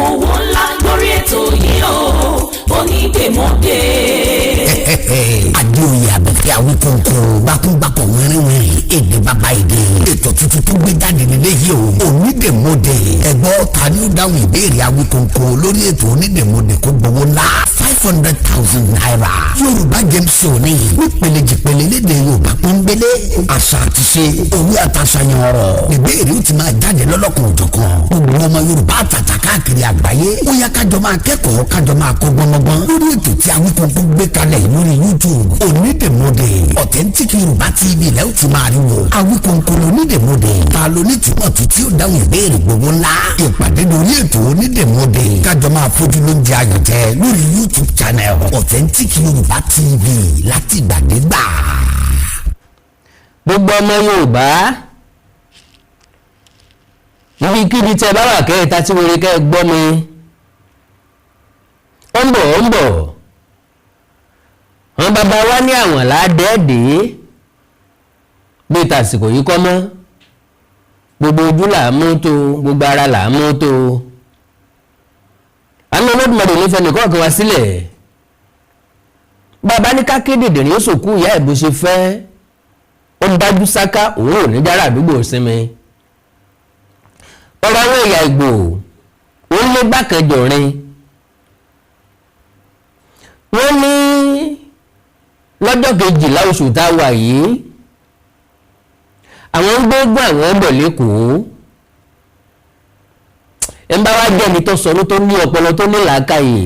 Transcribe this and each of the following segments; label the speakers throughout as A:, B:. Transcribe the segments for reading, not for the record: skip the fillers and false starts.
A: owó ńlá lórí ètò yìí o onídèmọdé.
B: Adéoyè Àbẹ̀fẹ́ Awikonko gbákúngbákọ̀ wẹ́rẹ́wẹ́rẹ́ èdè bàbá èdè ètò tuntun tó gbé jáde nílé yìí o onídèmọdé ẹgbọ́ ta ni ó dáhùn ìbéèrè Awikonko lórí ètò onídèmọdé kó gbowó ńlá 500,000 naira Yorùbá game show ní nípele jìpele lédè Yorùbá pọ́nbélé àṣà àti ṣe òwe àtàṣàyàn ọ̀rọ̀ ìbéèrè ó ti máa jáde lọ́lọ́kan òjọ̀kan gbogbo ọmọ Yorùbá àtàtà káàkiri àgbáyé ó yá kájọ máa kẹ́kọ̀ọ́ kájọ máa kọ́ gbọ́ngbọ́n lórí ètò tí Awikonko gbé kalẹ̀ lórí YouTube onídèmọdé authentic Yorùbá TV lẹ́ ó ti máa rí wò Awikonko onídèmọdé ta ló ní túmọ̀ tó tí ó dáhùn ìbéèrè gbogbo ńlá ìpàdé lórí ètò onídèmọdé kájọ máa fojú lóúnjẹ ayọ̀jẹ lórí YouTube channel authentic Yorùbá TV láti gbàdégbà.
C: gbogbo ọmọ Yorùbá níbikíbi tẹ́ bá wà kẹ́ẹ̀ta tí wọ́n rí kẹ́ gbọ́ mi ó ń bọ̀ wọn bàbá wa ní àwọn ládẹ́ẹ̀dẹ́ bí tàsìkò yìí kọ́ mọ́ gbogbo ojú là á mú tó gbogbo ara là á mú tó àmì Olódùmarè nífẹ̀ẹ́ nìkan kan wá sílẹ̀ bàbá ní ká kéde dèrè ó sòkú ìyá ẹ̀ bó ṣe fẹ́ ó dájú sáká òun ò ní dára àdúgbò sinmi ọ̀rọ̀ àwọn ẹ̀yà Ìgbò ó lé bákan jọ̀rin wọ́n ní lọ́jọ́ kejìlá oṣù tá a wà yìí àwọn ń gbégbó àwọn ọ̀bọ̀ lẹ́kọ̀ọ́ ẹ̀ ń bá wá jẹ́ ẹni tó sọnù tó ní ọpọlọ tó ní làákàyè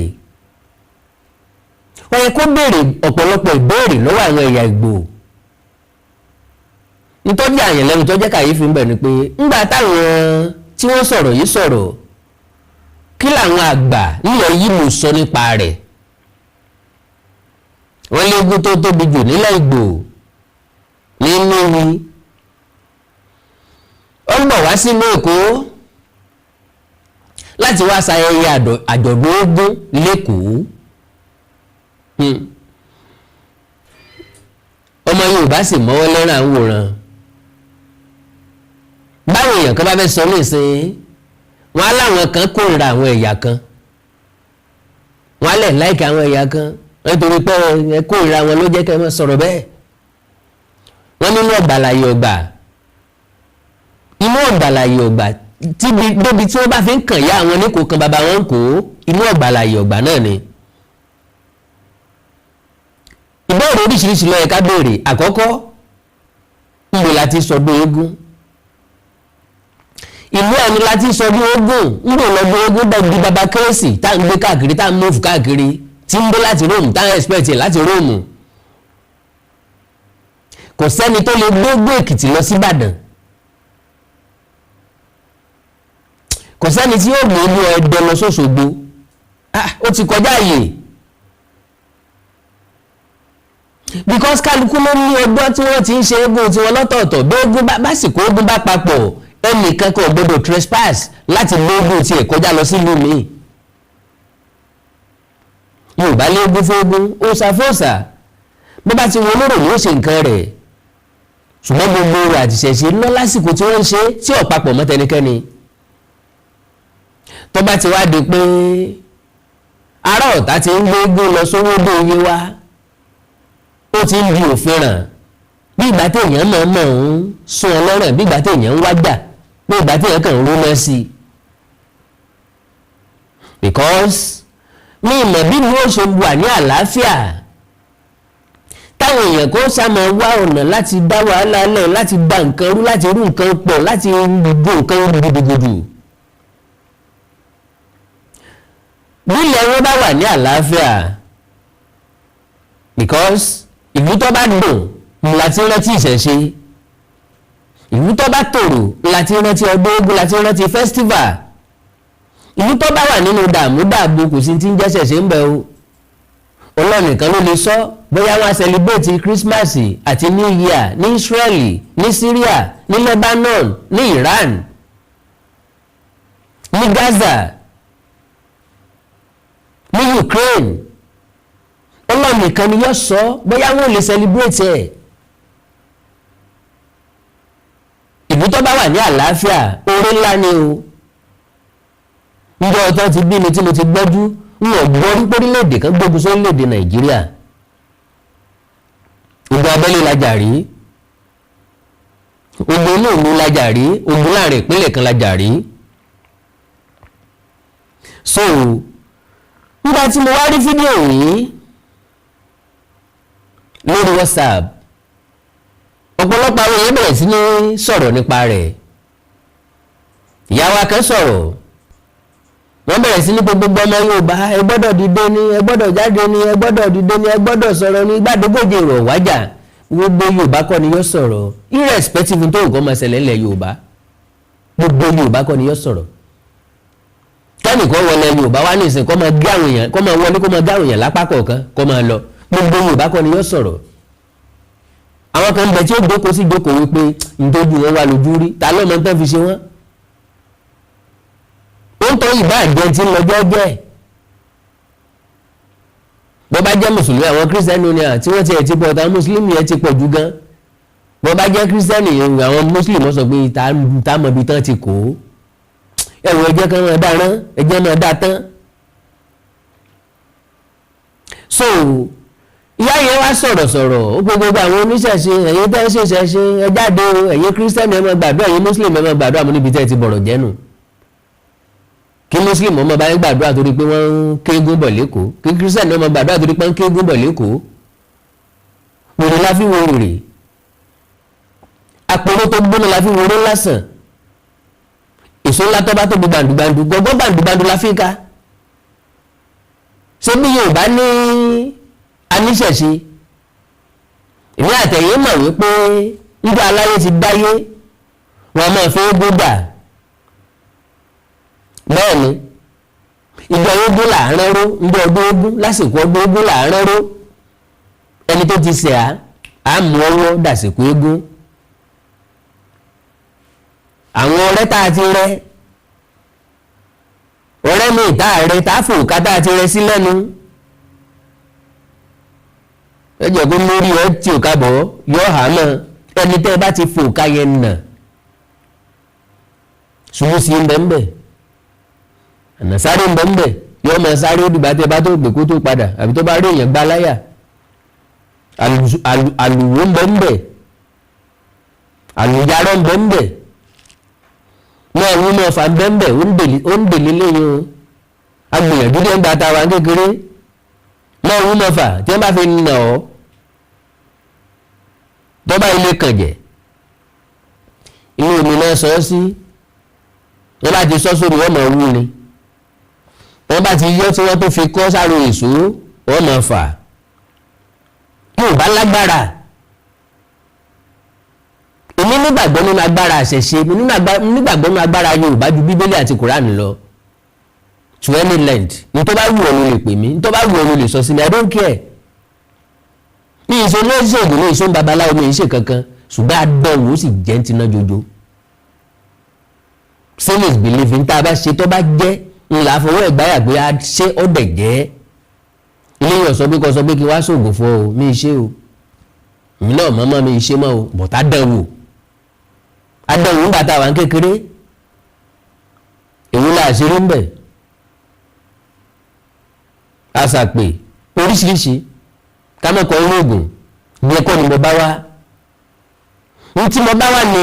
C: wọ́n yẹ kó béèrè ọ̀pọ̀lọpọ̀ ìbéèrè lọ́wọ́ àwọn ẹ̀yà Ìgbò nítorí àyàn lẹ́nu tó jẹ́ kàyéfì ń bẹ̀ ni pé ńgbà táwọn tí wọ́n sọ̀rọ̀ yìí sọ̀rọ̀ kí làwọn àgbà nílẹ̀ yìí mú sọ nípa rẹ̀ wọ́n léegun tó tóbi jù nílẹ̀ Ìgbò nínú wí ó ń bọ̀ wá sínú Èkó láti wá ṣayẹyẹ àjọ̀dún Ògún lẹ́kọ̀ọ́ ọmọ Yorùbá sì mọ́wọ́ lẹ́ràn àwòrán báwọn èèyàn kan bá fẹ́ sọ nísìnyí wọn á láwọn kan kórìíra àwọn ẹ̀yà kan wọn á lẹ̀ láìka àwọn ẹ̀yà kan nítorí pé ẹ kórìíra wọn ló jẹ́ kẹ́ ẹ máa sọ̀rọ̀ bẹ́ẹ̀ wọ́n nínú ọ̀gbàlàyé ọ̀gbà inú ọ̀gbàlàyé ọ̀gbà débi tí wọ́n bá fi ń kàn yá àwọn oníkó kan bàbá wọn kó inú ọ̀gbàlàyé ọ̀gbà náà ni. ìbéèrè oríṣiríṣi ló yẹ ká béèrè àkọ́kọ́ níbo la ti sọdún eégún ìlú ẹni la ti sọdún eégún níbo lọ́dún eégún dàbí bàbá kérésì tá à ń gbé káàkiri tá à ń mọ́fù káàkiri tí ń gbé láti Róòmù tá à ń expect láti Róòmù kò sẹ́ni tó lè gbógbó Èkìtì lọ sí Ìbàdàn kò sẹ́ni tí yóò mú inú Ẹdẹ lọ s'Óṣogbo ó ti kọjá àyè because kálukú ló ní ọgbọ́n tí wọ́n ti ń ṣe eégún tiwọn lọ́tọ̀ọ̀tọ̀ bí eégún básìkò eégún bá papọ̀ ẹnìkan kò gbọdọ̀ trespass láti lóògùn tiẹ̀ kọjá lọ sílùú mi Yorùbá léégún fóégún òòṣà fóòṣà bó bá ti wọ olóró ni ó ṣe nǹkan rẹ̀ ṣùgbọ́n gbogbo rẹ̀ àtìṣẹ̀ṣe lọ lásìkò tí wọ́n ń ṣe tí ò papọ̀ mọ́ tẹnikẹ́ni tó bá ti wá di pé ará ọ̀tá ti ń gbéégún lọ sówó dé iye wá ó ti ń di òfin ràn bí ìgbà téèyàn mọ̀ ń sún ọlọ́rọ̀ bí ìgbà téèyàn ń wájà bí ìgbà téèyàn kàn ń rúná sí i because mi ìmọ̀ bí mi ó ṣe wà ní àlàáfíà táwọn èèyàn kò sàmọ̀ wá ọ̀nà láti dá wàhálà lẹ̀ láti gba nǹkan rú láti rú nǹkan pọ̀ láti gbogbo nǹkan gbogbogbò nílẹ̀ wọn bá wà ní àlàáfíà because ìlú tó bá dùn láti rántí ìṣẹ̀ṣe ìlú tó bá tòrò láti rántí ọdún Ògún láti rántí festival ìlú tó bá wà nínú dààmú dààbò kò sí tí ń jẹ́ ṣẹ̀ṣe ń bẹ o Ọlọ́run nìkan ló lè sọ bóyá wọ́n á celebrate Christmas àti New Year ní Israeli ní Syria ní Lebanon ní Iran ní Gaza ní Ukraine Ọlọ́run nìkan ni yóò sọ bóyá wọ́n lè celebrate ẹ̀ ìlú tó bá wà ní àlàáfíà oore ńlá ni o níjọ́ ọ̀tọ́ ti bí mi tí mo ti gbọ́jú ń wọ̀ gbọ́ rí pórílẹ̀-èdè kan gbógun sórílẹ̀-èdè Nàìjíríà. Ogun abẹ́lé lajà rí, ogun inú ìlú lajà rí, ogun láàrin ìpínlẹ̀ kan lajà rí. So nígbà tí mo wá rí fídíò yìí lórí WhatsApp, ọ̀pọ̀lọpọ̀ àwọn èèyàn bẹ̀rẹ̀ sí ní sọ̀rọ̀ nípa rẹ̀. Ìyá wa kan sọ̀rọ̀, wọ́n bẹ̀rẹ̀ sí ní gbogbo ọmọ Yorùbá ẹ gbọ́dọ̀ dìde ni, ẹ gbọ́dọ̀ jáde ni, ẹ gbọ́dọ̀ dìde ni, ẹ gbọ́dọ̀ sọ̀rọ̀ ni, gbàdógójì rọ̀ wájà. Gbogbo Yorùbá kọ́ ni yóò sọ̀rọ̀, irrespective tó nǹkan máa ṣẹlẹ̀ ńlẹ̀ Yorùbá, gbogbo Yorùbá kọ́ ni yóò sọ̀rọ̀. Kẹ́nìkan wọlé Yorùbá wá ní ìsìn kọ́ máa gé àwọn èèyàn, kọ́ máa wọlé kó máa gé àwọn èèyàn lápá kọ̀ọ̀kan kọ́ máa lọ, gbogbo Yorùbá kọ́ ni yóò sọ̀rọ̀. Àwọn kan bẹ tí ó jókòó sí jókòó wípé nítorí wọn wà lójú rí, ta ló mọ tán fi ṣe wọ́n. Ó ń tọ́ ìbá àjẹ tí ń lọ jẹ́jẹ́. Bó bá jẹ́ Mùsùlùmí àwọn Kírísítẹ́nì ni àti wọ́n ti ẹ̀ ti pọ̀ táwọn Mùsùlùmí ẹ̀ ti pọ̀ jù gan. Bó bá jẹ́ Kírísítẹ́nì àwọn Mùsùlùmí sọ pé ta mọ̀ bí tán ti kó. Ẹ̀wọ̀n ẹ̀jẹ̀ kan máa dá rán, ẹ̀jẹ̀ máa dá tán. So ìyá yẹn wá sọ̀rọ̀ ó gbogbo àwọn oníṣẹ̀ṣe ẹ̀yin tẹ́ ń ṣèṣẹ̀ṣe ẹ jáde o, ẹ̀yin Kírísítẹ́nì ẹ máa gbàdúrà, ẹ̀yin Mùsùlùmí ẹ máa gbàdúrà, mo níbi tẹ́ ti bọ̀rọ̀ jẹ́nu. Kí Mùsùlùmí ọmọ bá ń gbàdúrà torí pé wọ́n ń kégún bọ̀ lẹ́kọ̀ọ́, kí Kírísítẹ́nì ọmọ gbàdúrà torí pé wọ́n ń kégún bọ̀ lẹ́kọ̀ọ́. Wèrè la fi wo wèrè, àpòrò tó gbóná la fi wo oró lásán, èso ńlá tó bá tóbi gbàǹdùgbàǹdù gbọ́gbọ́ gbàǹdùgbàǹdù la fi ká. Ṣé bí Yorùbá ní aníṣẹ̀ṣe, ìwé àtẹ̀yìn mọ̀ wípé nígbà aláyé ti dáyé wọn máa fi égún gbà. Bẹ́ẹ̀ ni ìjọ ogún làárọ̀ ró, ìjọ ọdún ogún lásìkò ọdún ogún làárọ̀ ró, ẹni tó ti ṣẹ̀ á mú ọwọ́ dàsìkò égún. Àwọn ọ̀rẹ́ tá a ti rẹ́, ọ̀rẹ́ mi ìta rẹ̀ tá a fò ká tá a ti rẹ́ sí lẹ́nu. Ẹ jẹ́ pé lórí ẹ tí ò ká bọ̀ yọ hàmọ́ ẹni tẹ́ ẹ bá ti fò ká yẹn nà ṣubú sí ń bẹ́ẹ̀ àná sáré ń bẹ́ẹ̀ yọ ọmọ sáré ó dìgbà tẹ́ ẹ bá tó gbé kó tó padà àbí tó bá rí èèyàn gbá láyà. Àlùwò ń bẹ́ẹ̀ àlùyárọ̀ ń bẹ́ẹ̀ náà wọ́n mọ̀ fà ń bẹ́ẹ̀ ó ń dèlé lẹ́yìn o. Agbìyànjú dé ń gba tàwa kékeré náà wọ́n mọ̀ fà tí wọ́n bá fi nà ọ́ tọ́ba ilé kànjẹ́ inú omi náà sọ ọ́ sí, wọ́n bá ti sọ sórí wọ́n mọ̀ wú ni, wọ́n bá ti yọ tí wọ́n tó fi kọ́ sáré èso wọ́n mọ̀ fà. Yóò bá lágbára, èmi nígbàgbọ́ nínú agbára àṣẹ̀ṣe, mi nígbàgbọ́ nínú agbára Yorùbá ju Bíbélì àti Kùránì lọ. To any length, ní tó bá wù ọ́ ló lè pè mí, ní tó bá wù ọ́ ló lè sọ sí mi, I don't care. Mi ìṣe lóṣèlú ní ìṣó ń babaláwo mi ìṣe kankan, ṣùgbọ́n adánwò ó sì jẹ́ ń tiná jojo. Saints believe ní tá a bá ṣe tó bá jẹ́ ńlá fọwọ́ ẹ̀gbáyà pé a ṣe ó dẹ̀ jẹ́. Ilé yàn sọ pé kò sọ pé kí wá sóògùn fún ọ mi ìṣe o, èmi náà mọ́mọ́ mi ìṣe mọ́ o, bọ̀tá adánwò ń bàtà wà ń kékeré, èwo la àṣírí ń bẹ̀. Àṣàpè oríṣiríṣi kámẹ́kọ̀ọ́ olóògùn ní ẹ̀kọ́ ni mo bá wá. Ní tí mo bá wá ní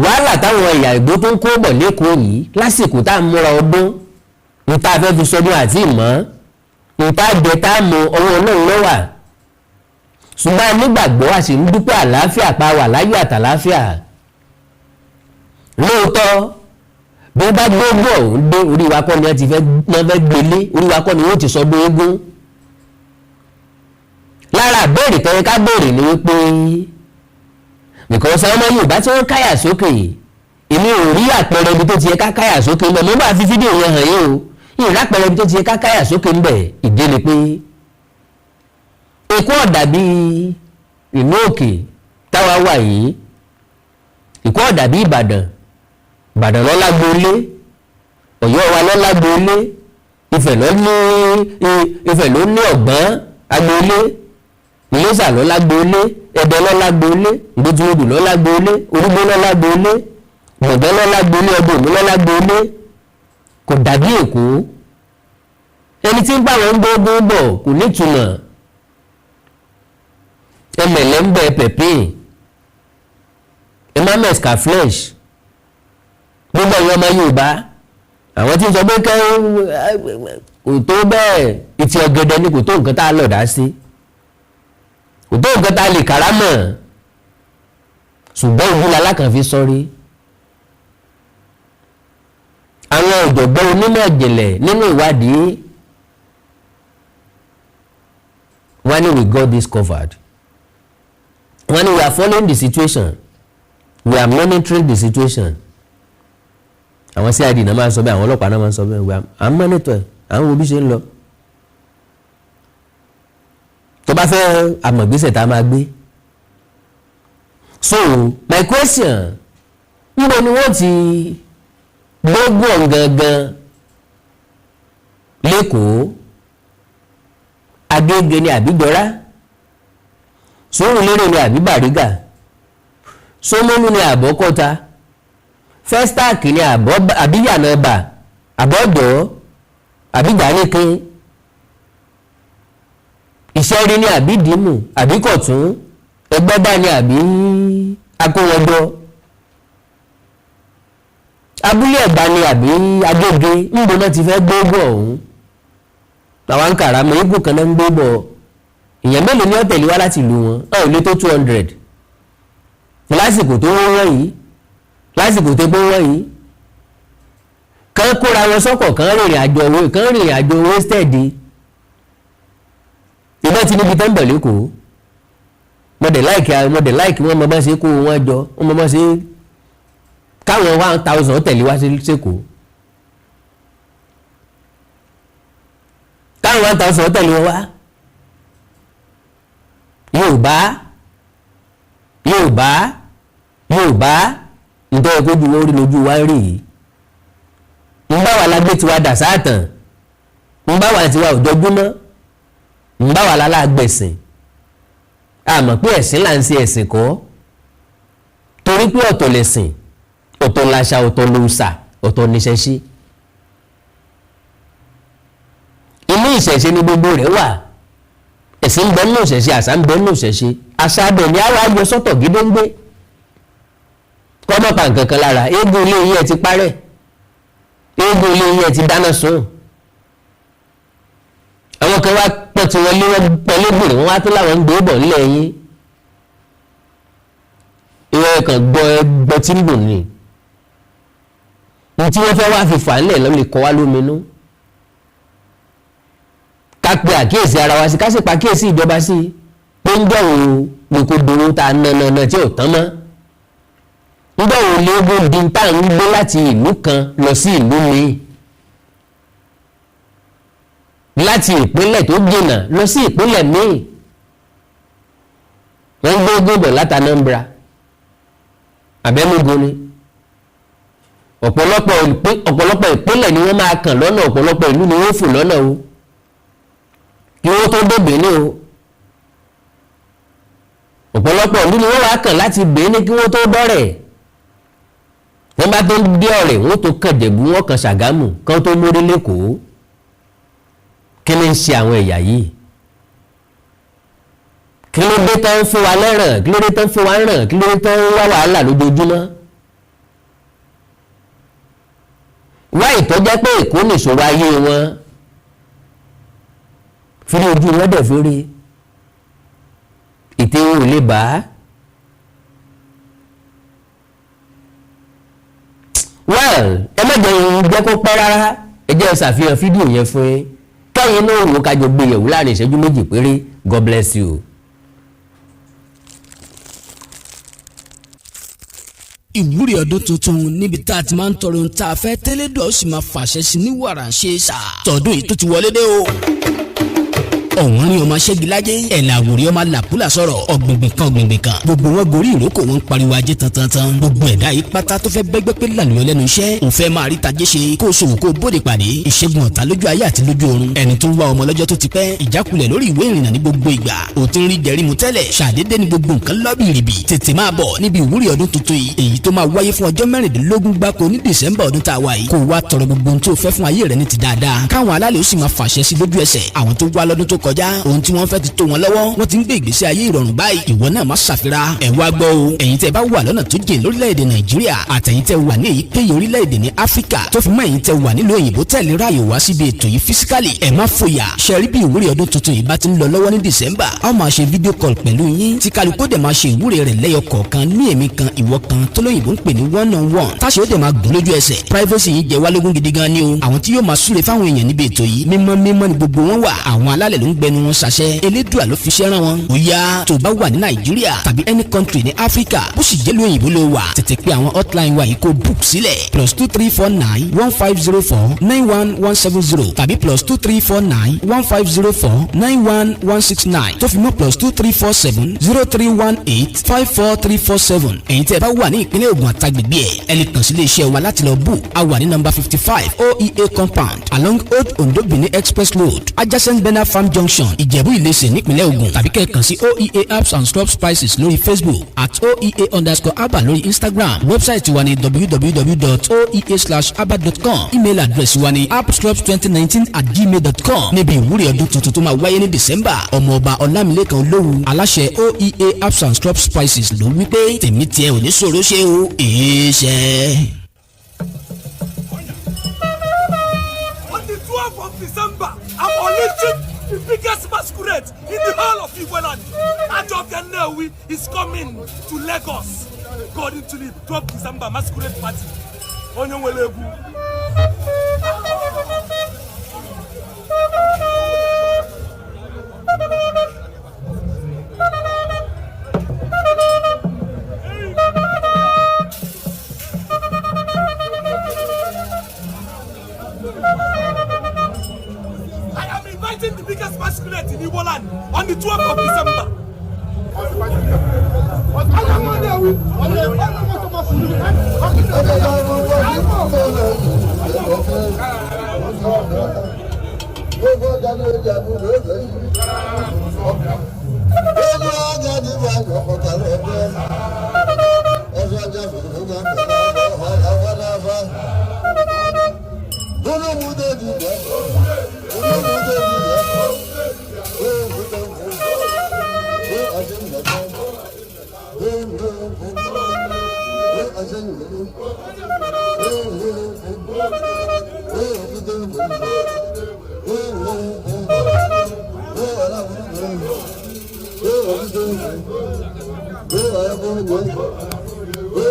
C: wàhálà táwọn ẹ̀yà Ìgbò tó ń kó bọ̀ lẹ́kọ̀ọ́ yìí lásìkò tá a múra ọdún, ní tá a fẹ́ fi sọdún àti ìmọ̀, ní tá a jẹ tá a mọ ọwọ́ Ọlọ́run lọ́wà. Ṣùgbọ́n a nígbàgbọ́ a sì ń dúpẹ́ àlàáfíà pa wà láyọ̀ àtàlàáfíà. Lóòótọ́ bí wọ́n bá gbogbo ọ̀hún dé orí wa kọ́ ni wọ́n ti fẹ́ gbélé, orí wa kọ́ ni wọ́n ti sọ dé eégún. Lára àbẹ̀rẹ̀ tó yẹ ká bẹ̀rẹ̀ ni wípé because ọmọ Yorùbá tí wọ́n káyà sókè, èmi ò rí àpẹẹrẹ ibi tó ti yẹ ká káyà sókè ńbẹ̀, mo bá fi fídíò yẹn hàn yín o, ìrìn àpẹẹrẹ ibi tó ti yẹ ká káyà sókè ńbẹ̀. Ìdí ni pé Èkó ọ̀dà bíi ìlú òkè táwa wà yìí, Èkó ọ̀dà bíi Ìbàdàn ló lágboolé, Ọ̀yọ́ wa ló lágboolé, Ifẹ̀ ló ní ọ̀gbọ́n agboolé, Ìlósà ló lágboolé, Ẹdẹ ló lágboolé, Ìgbótúmọdù ló lágboolé, Orúgbó ló lágboolé, gbọ̀ngàn lọ́lá gbolé ọdún òní lọ́lá gbolé kò dàbí Èkó ẹni tí ń bá wọn gbogbo bọ̀ kò nítumọ̀ ẹmẹ̀lẹ́ ń bẹ pẹ̀pẹ́ emmanuel scaflesh gbogbo ẹ̀yọ́ ọmọ Yorùbá àwọn tí ń sọ pé kò tó bẹ́ẹ̀ ìtì ọ̀gẹ̀dẹ̀ ni kò tó nǹkan tá a lọ̀dá sí kò tó nǹkan tá a lè kàrámọ̀ ṣùgbọ́n ìwúlò alákànfi sọ́rí àwọn ọ̀jọ̀gbọ́n onímọ̀ ìjìnlẹ̀ nínú ìwádìí wọ́n ní we got this covered wọ́n ní we are following the situation we are monitoring the situation àwọn CID náà máa ń sọ bẹ́ẹ̀ àwọn ọlọ́pàá náà máa ń sọ bẹ́ẹ̀ à ń monitor ẹ̀ à ń wo bí ṣe ń lọ tó bá fẹ́ àmọ̀gbésẹ̀ tá a máa gbé so my question níbo ni wọ́n ti gbogbo gangan lẹ́kọ̀ọ́ Agége ni àbí Jọra Sùúrùlérè ni àbí Bàrígà Ṣómólú ni àbọ́kọ́ta Festac ni àbí Yànàbà àbọ́dọ̀ àbí Gbálékè Ìṣẹ́rí ni àbí Dìímù àbí Kọ̀tún Ẹgbẹ́dá ni àbí Akówọjọ Abúlé Ẹ̀gbá ni àbí Agége níbo náà ti fẹ́ gbogbo ọ̀hún làwọn ń kàrà mọ igun kan náà ń gbé bọ̀ èèyàn mélòó ni ó tẹ̀lé wá láti ìlú wọn ò lè tó 200 lásìkò tó wọ́n yìí lásìkò tó wọ́n yìí kàn kóra wọn sọ́kọ̀ kàn rìnrìn àjò wasted ìbọn ti níbi tó ń bọ̀ lẹ́kọ̀ọ́ mọ̀dẹ̀ láìkì wọn mọ̀ bá ṣe kó wọn jọ wọn mọ̀ bá ṣe káwọn 1000 tẹ̀lé wá sẹ́kọ̀ọ́ káwọn 1000 tẹ̀lé wọn wá Yorùbá nítorí kójú wọn rí lójú wa rí yìí ń bá wa lágbé tiwa dà sáàtàn ń bá wa tiwa òjọjúmọ́ ń bá wa lálágbẹ̀sìn àmọ́ pé ẹ̀sìn là ń ṣe ẹ̀sìn kọ́ torí pé ọ̀tọ̀ lẹ̀sìn ọ̀tọ̀ làṣà ọ̀tọ̀ lòòṣà ọ̀tọ̀ níṣẹ̀ṣe inú ìṣẹ̀ṣe ni gbogbo rẹ̀ wà ẹ̀sìn ń bẹ nínú ìṣẹ̀ṣe àṣà ń bẹ nínú ìṣẹ̀ṣe àṣà abẹ ni àwọn ayọ sọ́tọ̀ gédéńgbé kọ́mọ̀pá nǹkan kan lára eégún ilé yín ẹ ti parẹ́ eégún ilé yín ẹ ti dáná sun àwọn kan wá pọ̀ tí wọ́n lé wọn pẹ̀lẹ́gbìrì wọn wá tó láwọn ń gbé bọ̀ nílẹ̀ yín ìwọ kan gbọ́ tí ń dùn ní tí wọ́n fẹ́ wá fi fà ńlẹ̀ lọ́ọ́ lè kọ́ wá lóminú ká pe àkíyèsí ara wa sí ká sì pa àkíyèsí ìjọba sí pé ń gbọ́ òun gbogbo dòwó ta nànà tí ò tán mọ́ ń gbọ́ òun léegun di tá à ń gbé láti ìlú kan lọ sí ìlú míì láti ìpínlẹ̀ tó jìnnà lọ sí ìpínlẹ̀ míì wọ́n ń gbé gbọ́dọ̀ láti Anambra abẹ́nugun ni ọ̀pọ̀lọpọ̀ ìpínlẹ̀ ni wọ́n máa kàn lọ́nà ọ̀pọ̀lọpọ̀ ìlú ni wọ́n fò lọ́nà o kí wọ́n tó dé Benin o ọ̀pọ̀lọpọ̀ ìlú ni wọ́n wá kàn láti Benin kí wọ́n tó dọ́rẹ̀ wọ́n bá tó ń dé ọ̀rẹ́ wọ́n tó kàn Jẹ̀bú wọ́n kàn Ṣàgámù kán tó mórí lẹ́kọ̀ọ́ kí ni ń ṣe àwọn ẹ̀yà yìí kí ló dé tán fún wa lẹ́ràn kí ló dé tán fún wa ràn kí ló dé tán wá wàhálà lójoojúmọ́ wá ìtọ́jẹ́ pé Èkó nìṣòro ayé wọn fírí ojú wọn dẹ̀ fírí ètè wọn ò lè bá ẹ má jẹ́ kó pẹ́ rárá ẹ jẹ́ ṣàfihàn fídíò yẹn fún yín kẹ́yìn náà wò kájọ gbé yẹ̀wò láàrin ìṣẹ́jú méjì péré God bless you.
D: ìwúrí ọdún tuntun níbi tá a ti máa ń tọrọ ohun tá a fẹ́ tẹ́lẹ̀dọ̀ ó sì máa fàṣẹ sí ní wàrà ṣe é sà tọdún yìí tó ti wọlé dé o. ọ̀wọ́n rí ọmọ aṣẹ́gilájẹ́ ẹ̀là àwòrán ọmọ làkúlà sọ̀rọ̀ ọ̀gbìngbìn kan gbogbo wọn gorí ìrókò wọn ń pariwo ajé tantan gbogbo ẹ̀dá yìí pátá tó fẹ́ bẹ́gbẹ́ pé lànà lẹ́nu iṣẹ́ òun fẹ́ máa rí tajé ṣe kó o ṣòwò kó o bóde pàdé ìṣègùn ọ̀tá lójú ayé àti lójú ọ̀run ẹni tó ń wá ọmọ lọ́jọ́ tó ti pẹ́ ìjákulẹ̀ lórí ìwé ìrìnnà ní gbogbo ìgbà ò ti ń rí jẹrí mu tẹ́lẹ̀ ṣàdédé ní gbogbo nǹkan lọ́bìrìbì tètè máa bọ̀ níbi ìwúrí ọdún tuntun yìí èyí tó máa wáyé fún ọjọ́ mẹ́rìndínlógún gbáko ní December ọdún tá a wà yìí kó wá tọrọ gbogbo ohun tó fẹ́ fún ayé rẹ ní ti dáadáa káwọn alálẹ̀ ó sì máa fàṣẹ sí lójú ẹsẹ̀ àwọn tó wá lọ́dún tó kọjá ohun tí wọ́n fẹ́ ti tó wọn lọ́wọ́ wọ́n ti ń gbé ìgbésí ayé ìrọ̀rùn báyìí ìwọ náà má ṣàfira ẹ̀ wá gbọ́ o ẹ̀yin tẹ́ bá wà lọ́nà tó jìn lórílẹ̀‐èdè Nàìjíríà àtẹ̀yin tẹ́ wà ní èyíkéyìí orílẹ̀‐èdè ní Áfíríkà tó fi mọ́ ẹ̀yin tẹ́ wà nílùú òyìnbó tẹ̀lé ráàyè wá síbi ètò yìí físíkàlì ẹ̀ má fòyà ṣẹ́rí bí ìwúrí ọdún tuntun yìí bá ti ń lọ lọ́wọ́ ní December a máa ṣe fídíò kọ́l pẹ̀lú yín tí kálukú dẹ̀ máa ṣe ìwúrí rẹ̀ lẹ́yọ kọ̀ọ̀kan ní èmi kan ìwọ kan tó lóyìnbó ń pè ní one-on-one táṣe ó dẹ̀ máa gùn lójú ẹsẹ̀ privacy yìí jẹ́ wá lógún gidi gan ni o àwọn tí yóò máa súre fáwọn èèyàn níbi ètò yìí mímọ́ ni gbogbo wọn wà àwọn alálẹ̀ ló ń gbẹnu wọn ṣàṣẹ elédùà ló fi ṣẹ́ rán wọn ó yá tó bá wà ní Nàìjíríà tàbí any country ní Áfíríkà bó sì jẹ́ lóyìnbó ló wà tètè pé àwọn hotline wa yìí kó book sílẹ̀ +23491509170 tàbí +2349150491169 tó fi mọ́ +2347031854347 ẹ̀yin tẹ́ ẹ bá wà ní ìpínlẹ̀ Ògùn àtàgbègbè ẹ̀ lè kàn sí ilé iṣẹ́ wa láti lọ book a wà ní number 55 OEA compound along Old Ondo Benin Express Road adjacent Bena Farm Junction Ìjẹ̀bú Ìlẹsẹ̀ nípínlẹ̀ Ògùn tàbí kẹ́ ẹ kàn sí OEA Herbs and Scrub Spices lórí Facebook @OEA_Abba lórí Instagram wẹ́bsáìtì wa ní www.oea/abba.com email address wa ní appscrubs2019@gmail.com níbi ìwúrí ọdún tuntun tó máa wáyé ní December ọmọọba Ọlámilékan Olówu aláṣẹ OEA Herbs and Scrub Spices ló wí pé tèmi tiẹ̀ ò ní ṣòro ṣe o èéṣẹ́.
E: On the 12th of December, I'm unleashing the biggest masquerade in the whole of Igboland. Ajokenewi is coming to Lagos, according to the 12th December masquerade party. Onyewelegu. I am inviting the biggest masquerade in Igboland on the 12th of December.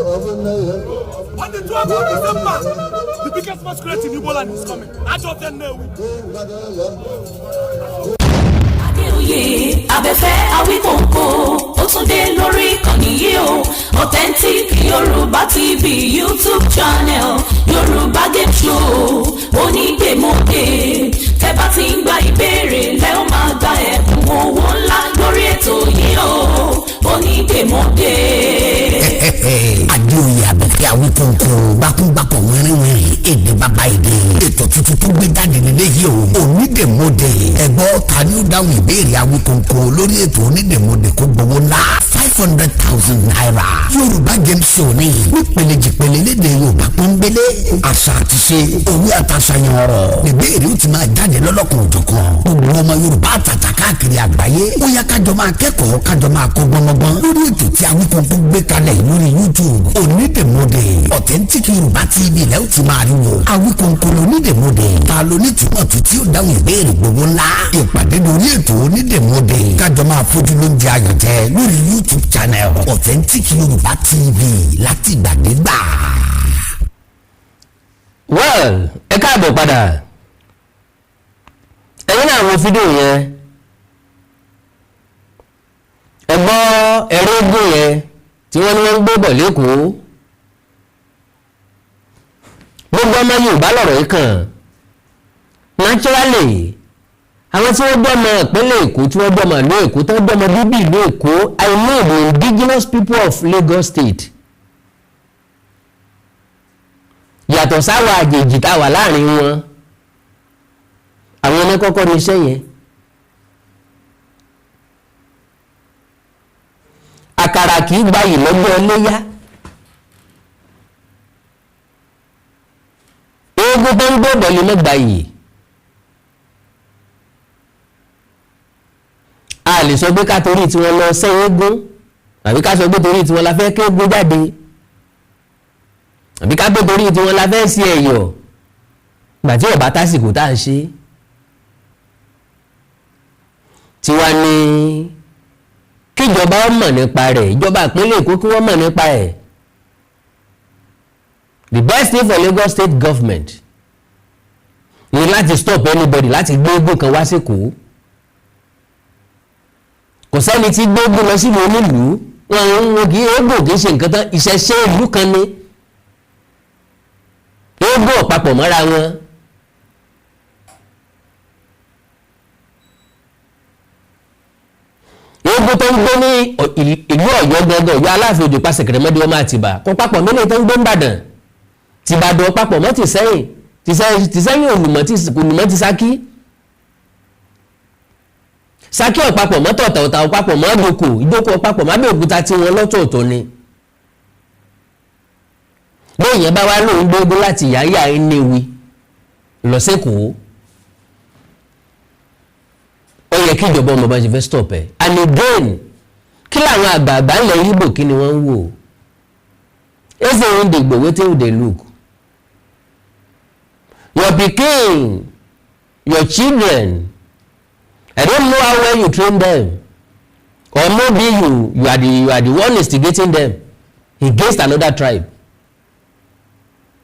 E: On the 12th of December, the biggest masquerade in Igboland is coming. Ajokenewi.
A: Adéoyè abẹ́fẹ́ Awikonko ó tún dé lórí ìkànnì yìí o authentic Yorùbá TV YouTube channel Yorùbá Game Show onígbèmọdé tẹ́ bá ti ń gba ìbéèrè lẹ́ ó máa gba ẹ̀bùn owó ńlá lórí ètò yìí o onígbèmọdé.
B: Adéoyè abẹ́fẹ́ Awikonko gbákúgbákọ̀ wẹ́rẹ́wẹ́rẹ́ èdè bàbá èdè ètò tuntun tó gbé jáde nílé yìí o onídèmọdé ẹgbọ́ ta ni ó dáhùn ìbéèrè Awikonko lórí ètò onídèmọdé kó gbowó ńlá 500,000 naira Yorùbá Game Show ní nípele jìpele lédè Yorùbá pọ́nbélé àṣà àti ṣe òwe àtàṣàyàn ọ̀rọ̀ ìbéèrè ó ti máa jáde lọ́lọ́kan òjọ̀kan gbogbo ọmọ Yorùbá àtàtà káàkiri àgbáyé ó yá kájọ máa kẹ́kọ̀ọ́ kájọ máa kọ́ gbọ́ngbọ́n lórí ètò tí Awikonko gbé kalẹ̀ lórí YouTube onídèmọdé authentic Yorùbá TV lẹ́ ó ti máa rí wo Awikonko onídèmọdé ta ló ní túmọ̀ tó tí ó dáhùn ìbéèrè gbogbo ńlá ìpàdé lórí ètò onídèmọdé kájọ máa fojú lóúnjẹ ayọ̀jẹ lórí YouTube channel authentic Yorùbá TV láti gbàdégbà.
C: well ẹ káàbọ̀ padà ẹ̀yin náà wo fídíò yẹn ẹ gbọ́ ẹ̀rọ ogun yẹn tí wọ́n ní wọ́n ń gbé bọ̀ lẹ́kọ̀ọ́ gbogbo ọmọ Yorùbá lọ̀rọ̀ yìí kàn naturally àwọn tí wọ́n dọ́mọ ìpínlẹ̀ Èkó tí wọ́n dọ́mọ ìlú Èkó tó dọ́mọ bíbí ìlú Èkó I know the indigenous people of Lagos State yàtọ̀ sáwọn àjèjì tá wà láàrin wọn àwọn ọmọ kọ́kọ́ ní iṣẹ́ yẹn. Àkàrà kì í gbayì lọ́jọ́ iléyá. Eégún tó ń gbé bọ̀lì mẹ́gbà yìí. A lè sọ pé ká torí tí wọ́n lọ sẹ́ eégún àbí ká sọ pé torí tí wọ́n la fẹ́ kéégún jáde àbí ká pé torí tí wọ́n la fẹ́ sí ẹ̀yọ̀ gbà tí ọ̀bá tásìkò tá à ń ṣe. Tiwa ni kíjọba mọ̀ nípa rẹ̀ ìjọba ìpínlẹ̀ Èkó kí wọ́n mọ̀ nípa ẹ̀. The best thing for Lagos state government ni láti stop anybody láti gbé eégún kan wá sékòó. Kò sẹ́ni tí gbé eégún lọ sílùú onílùú wọn kì í eégún kì í ṣe nǹkan tán ìṣẹ̀ṣe ìlú kan ni eégún ọ̀pápọ̀ mọ́ra wọn. Eégún tó ń gbé ní ìlú Ọ̀yọ́ gangan Ọ̀yọ́ Aláàfin Òjò pa Sẹ̀kẹ̀rẹ̀mọdé ọmọ Àtìbà kó papọ̀ mẹ́lẹ̀ tó ń gbé ńbàdàn tìbàdàn papọ̀ mọ́ tìsẹ́yìn olùmọ̀ ti Ṣakí ọ̀pápọ̀ mọ́ tọ̀tà ọ̀pápọ̀ mọ́ ìdókò ọ̀pápọ̀ mọ́ Abẹ́òkúta tí wọ́n lọ́tọ̀ọ̀tọ̀ ni. bẹ́ẹ̀ yẹn bá wá lóun gbogbo láti yáyà ẹnẹ́wì lọ sẹ́kọ̀ọ́ ó yẹ kí ìjọba ọmọ bá ṣe fẹ́ stop ẹ̀. And again kí làwọn àgbààgbà ńlẹ̀ Ìgbò kí ni wọ́n ń wò eze ń dìgbò wetin dey look your pikin your children I don't know how well you train them or maybe you are the one instigating them against another tribe.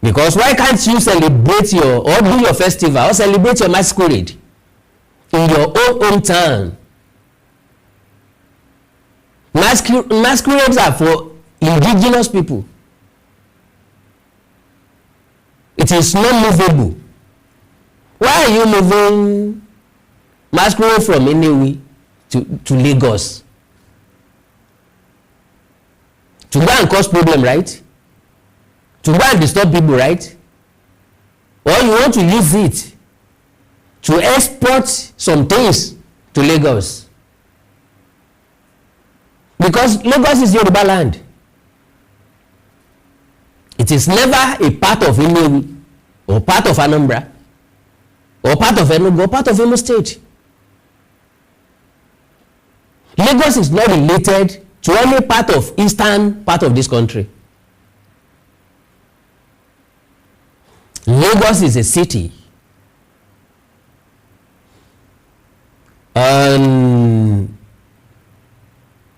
C: Because why can't you celebrate or do your festival or celebrate your masquerade in your own hometown? Masquerades are for indigenous people. It is not movable. Why are you moving masquerade from Enewi to Lagos? To go and cause problem, right? To go and disturb people, right? Or you want to use it to export some things to Lagos? Because Lagos is Yoruba land. It is never a part of Enewi or part of Anambra or part of Enugu or part of Imo State. Lagos is not related to any part of eastern part of this country. Lagos is a city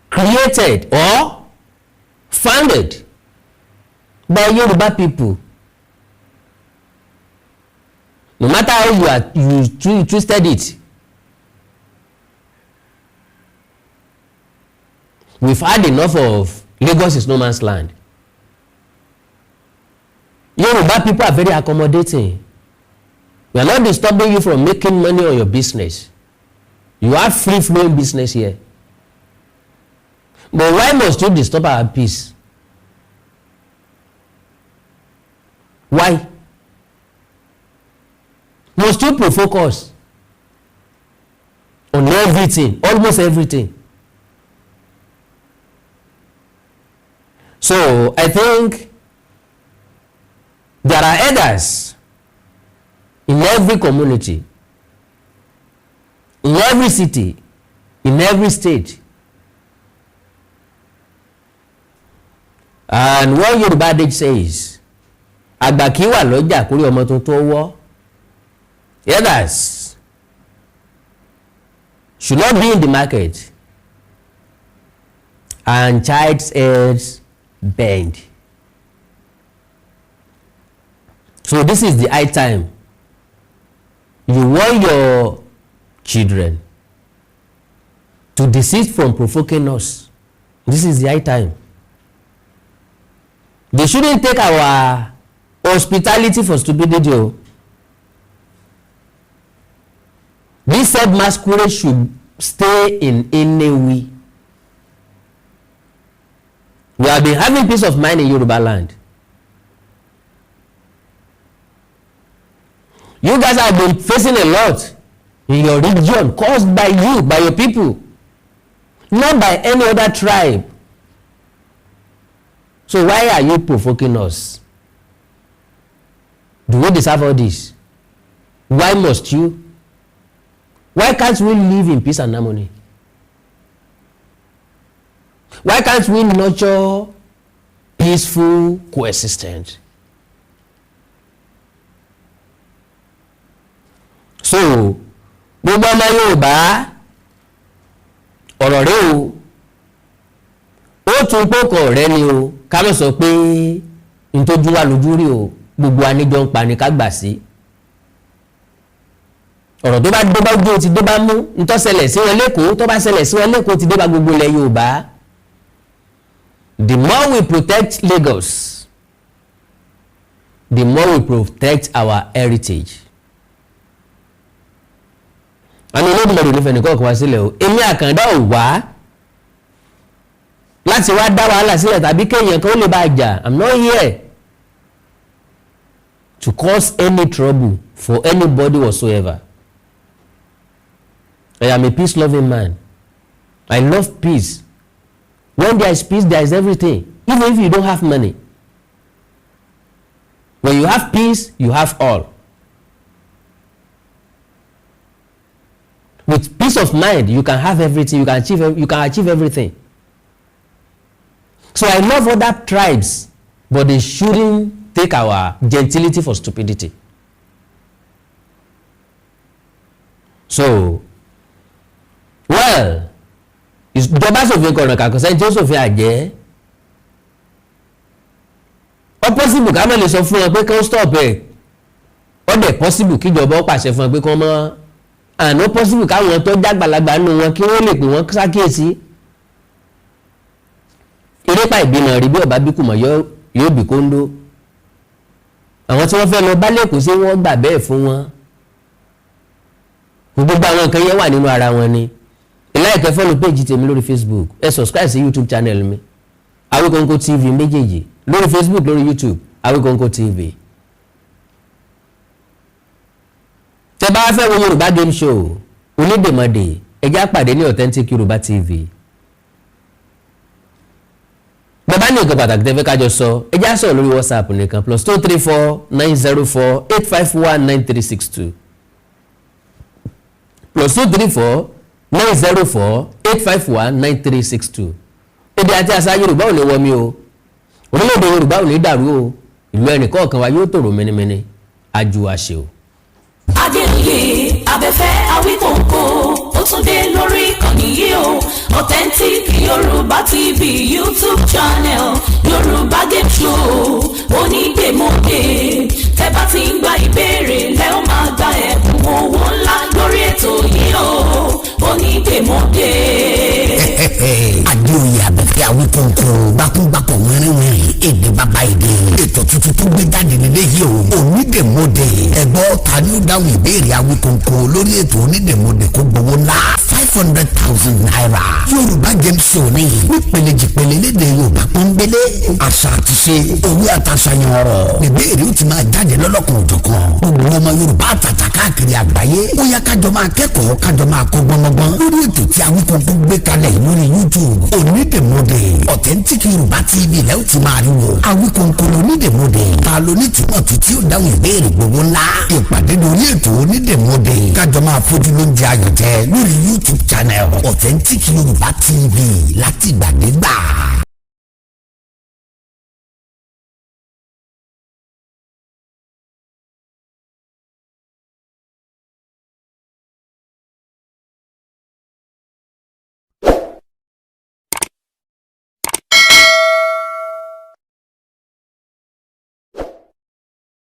C: created or founded by Yoruba people. No matter how you twisted it, we've had enough of Lagos is no man's land. Yoruba people are very accommodating. We are not disturbing you from making money on your business. You have free-flowing business here. But why must you disturb our peace? Why? Must you provoke us on everything, almost everything? So I think there are elders in every community, in every city, in every state. And what Yoruba adage says, àgbà kì í wà lọ́jà kórí ọmọ tuntun wọ́. Elders should not be in the market and child's heads bend. So this is the high time you warn your children to desist from provoking us. This is the high time. They shouldn't take our hospitality for stupidity. This said masquerade should stay in Nnewi. We have been having peace of mind in Yoruba land. You guys have been facing a lot in your region caused by you, by your people, not by any other tribe. So why are you provoking us? Do we deserve all this? Why must you? Why can't we live in peace and harmony? Why can't we nurture peaceful coexistence? So, gbogbo ọmọ Yorùbá ọ̀rọ̀ rẹ o, ó tún kókò rẹ ni o, ká lọ sọ pé ntójú wa lójú rí o, gbogbo aníjọ ń pa ni ká gbà sí. Ọ̀rọ̀ tó bá dé bá ojú ti dé bá mú, ntọ́ ṣẹlẹ̀ sí wọn lẹ́kọ̀ọ́, tó bá ṣẹlẹ̀ sí wọn lẹ́kọ̀ọ́ ti dé bá gbogbo ilẹ̀ Yorùbá. The more we protect Lagos, the more we protect our heritage. Àní olódùmarè ló fẹ́ni kọ́ọ̀kan wá sílẹ̀ o. Èmi Àkàndá ò wá láti wá dá wàhálà sílẹ̀ tàbí kéèyàn kan ó lè bá a jà. I'm not here to cause any trouble for anybody whatsoever. I am a peace-loving man. I love peace. When there is peace, there is everything. Even if you don't have money. When you have peace, you have all. With peace of mind, you can have everything. You can achieve everything. So I love other tribes, but they shouldn't take our gentility for stupidity. So, well, ìjọba ṣòfin kọ̀ọ̀nà kàkọ́sẹ́ tí ó ṣòfin àjẹ́ ó possible ká mọ̀ lè sọ fún wọn pé kí wọ́n stop ẹ̀ ó dẹ̀ possible kí ìjọba ó pàṣẹ fún wọn pé kí wọ́n mọ́ àná possible káwọn tó jágbàlagbà nù wọn kí wọ́n lè pè wọ́n ṣàkíyèsí erépa ìbímọ rí bí ọba bíkù mọ̀ yóò bí kóńdó àwọn tí wọ́n fẹ́ lọ bá lẹ́kọ̀ọ́ sí wọ́n gbà bẹ́ẹ̀ fún wọn gbogbo àwọn nǹkan yẹn wà nínú ara wọn ni. Like follow page tèmi lórí Facebook, subscribe sí YouTube channel mi Awikonko TV méjèèjì lórí Facebook lórí YouTube Awikonko TV. Tẹ́ bá fẹ́ wo Yorùbá game show onídèmọdè ẹ jẹ́ á pàdé ní Authentic Yorùbá TV. Bàbá ní nǹkan pàtàkì tẹ́ fẹ́ kájọ sọ ẹ jẹ́ á sọ̀rọ̀ lórí WhatsApp nìkan +234 904 851 9362 +234 904 851 9362. Èdè àti àṣà Yorùbá ò ní wọmi o, orílẹ̀-èdè Yorùbá ò ní dàrú o, ìlú ẹnìkọ̀ọ̀kan wa yóò tòrò mẹ́nimẹ́ni ajú àṣẹ o.
A: Adéoyè abẹ́fẹ́ Awikonko ó tún dé lórí ìkànnì yìí o. Authentic Yorùbá TV YouTube channel Yorùbá game show onídèmọdè. Tẹ́ bá ti ń gba ìbéèrè lẹ́ ó máa gba ẹ̀bùn owó ńlá lórí ètò yìí o. Onídèmọdè.
B: Adéoyè abẹ́fẹ́ Awikonko gbákúngbákọ̀ wẹ́rẹ́wẹ́rẹ́ èdè bàbá èdè ètò tuntun tó gbé jáde nílé yìí o. Onídèmọdè ẹgbọ́ ta ni ó dáhùn ìbéèrè Awikonko lórí ètò onídèmọdè kó gbowó ńlá 500,000 naira. Yorùbá game show ni nípele jìpele lédè Yorùbá pọ́nbélé àṣà àti ṣe òwe àtàṣàyàn ọ̀rọ̀ ìbéèrè ó ti máa jáde lọ́lọ́kan òjọ̀kan gbogbo ọmọ Yorùbá àtàtà káàkiri àgbáyé ó yá kájọ máa kẹ́kọ̀ọ́ kájọ máa kọ́ gbọ́ngbọ́n lórí ètò tí Awikonko gbé kalẹ̀ lórí YouTube onídèmọdè Authentic Yorùbá TV lẹ́ ó ti máa rí wo Awikonko onídèmọdè ta ló ní túmọ̀ tó tí ó dáhùn ìbéèrè gbogbo ńlá ìpàdé lórí ètò onídèmọdè kájọ máa fojú lóúnjẹ ayọ̀jẹ lórí YouTube channel Authentic Yorùbá TV láti gbàdégbà.